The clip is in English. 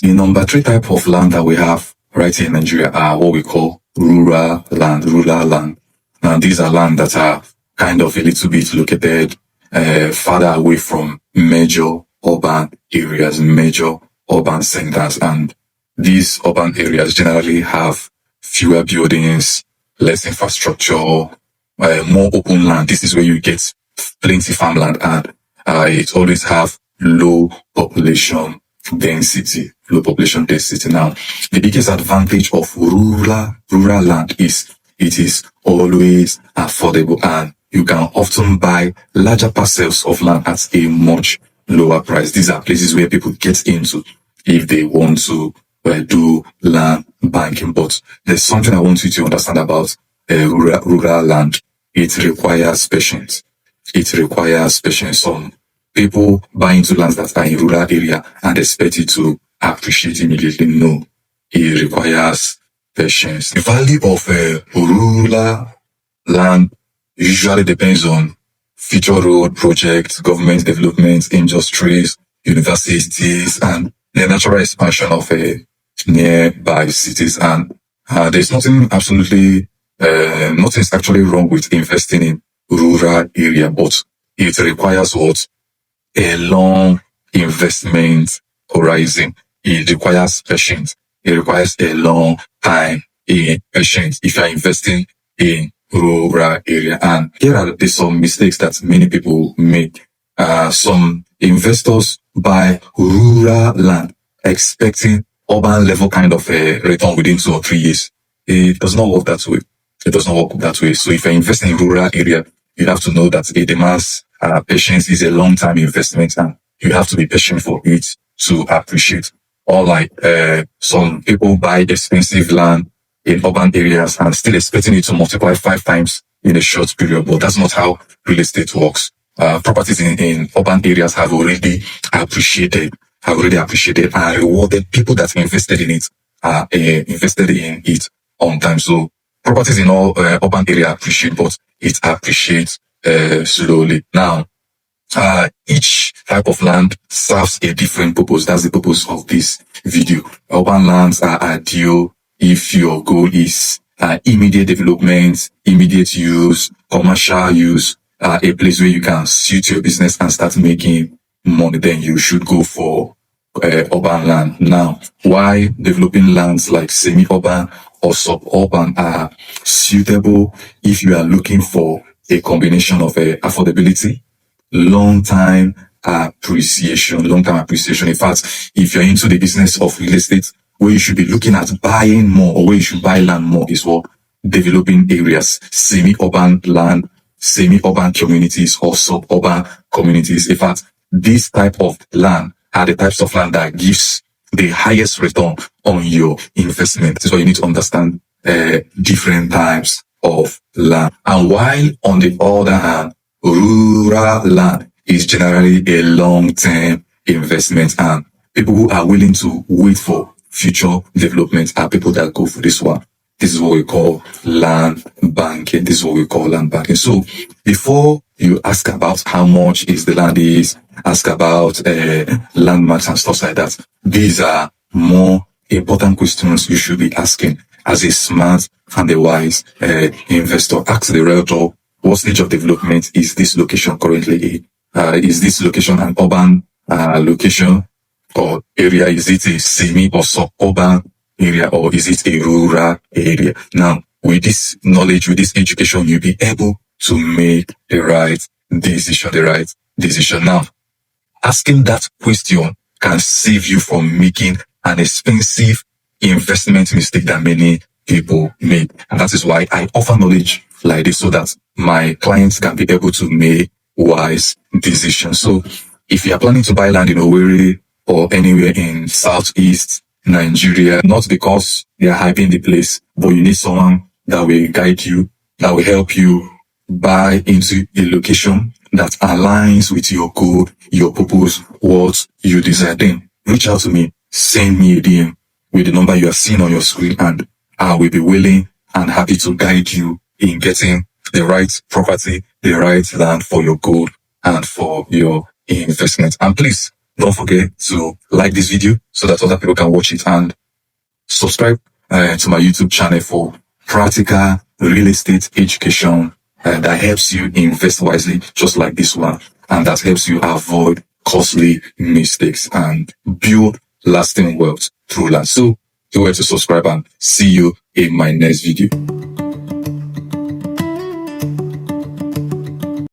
The number three type of land that we have right here in Nigeria are what we call rural land. Rural land. Now, these are land that are kind of a little bit located farther away from major urban areas, major urban centers. And these urban areas generally have fewer buildings, less infrastructure, more open land. This is where you get plenty farmland, and it always have low population density. Low population density. Now, the biggest advantage of rural land is it is always affordable, and you can often buy larger parcels of land at a much lower price. These are places where people get into if they want to do land banking. But there's something I want you to understand about rural land. It requires patience. It requires patience. Some people buy into lands that are in rural area and expect it to appreciate immediately. No, it requires patience. The value of rural land usually depends on future road projects, government development, industries, universities, and the natural expansion of nearby cities. And there's nothing's actually wrong with investing in rural area, but it requires what? A long investment horizon. It requires patience. It requires a long time in patience if you are investing in rural area. And here are some mistakes that many people make. Some investors buy rural land expecting urban level kind of a return within 2 or 3 years. It does not work that way. It does not work that way. So if you're investing in rural area, you have to know that it demands patience. Is a long-term investment, and you have to be patient for it to appreciate. Unlike some people buy expensive land in urban areas and still expecting it to multiply 5 times in a short period. But that's not how real estate works. Properties in urban areas have already appreciated and rewarded people that invested in it on time. So properties in all urban area appreciate, but it appreciates slowly. Now, each type of land serves a different purpose. That's the purpose of this video. Urban lands are ideal if your goal is immediate development, immediate use, commercial use, a place where you can suit your business and start making money. Then you should go for urban land. Now, why developing lands like semi-urban or suburban are suitable if you are looking for a combination of affordability, long-time appreciation. In fact, if you're into the business of real estate, where you should be looking at buying more, or where you should buy land more, is what? Developing areas, semi-urban land, semi-urban communities, or suburban communities. In fact, this type of land are the types of land that gives the highest return on your investment. This is why you need to understand different types of land. And while on the other hand, rural land is generally a long-term investment, and people who are willing to wait for future development are people that go for this one. This is what we call land banking. So before you ask about how much is the land is, ask about landmarks and stuff like that, these are more important questions you should be asking as a smart and a wise investor. Ask the realtor, what stage of development is this location currently in? Is this location an urban location or area? Is it a semi or suburban area, or is it a rural area? Now, with this knowledge, with this education, you'll be able to make the right decision. Now, asking that question can save you from making an expensive investment mistake that many people make. And that is why I offer knowledge like this, so that my clients can be able to make wise decisions. So if you are planning to buy land in Owerri or anywhere in Southeast Nigeria, not because they are hyping the place, but you need someone that will guide you, that will help you buy into a location that aligns with your goal, your purpose, what you desire, then reach out to me, send me a DM with the number you are seeing on your screen, and I will be willing and happy to guide you in getting the right property, the right land for your goal and for your investment. And please Don't forget to like this video so that other people can watch it, and subscribe to my YouTube channel for practical real estate education that helps you invest wisely, just like this one, and that helps you avoid costly mistakes and build lasting wealth through land. So do well to subscribe, and see you in my next video.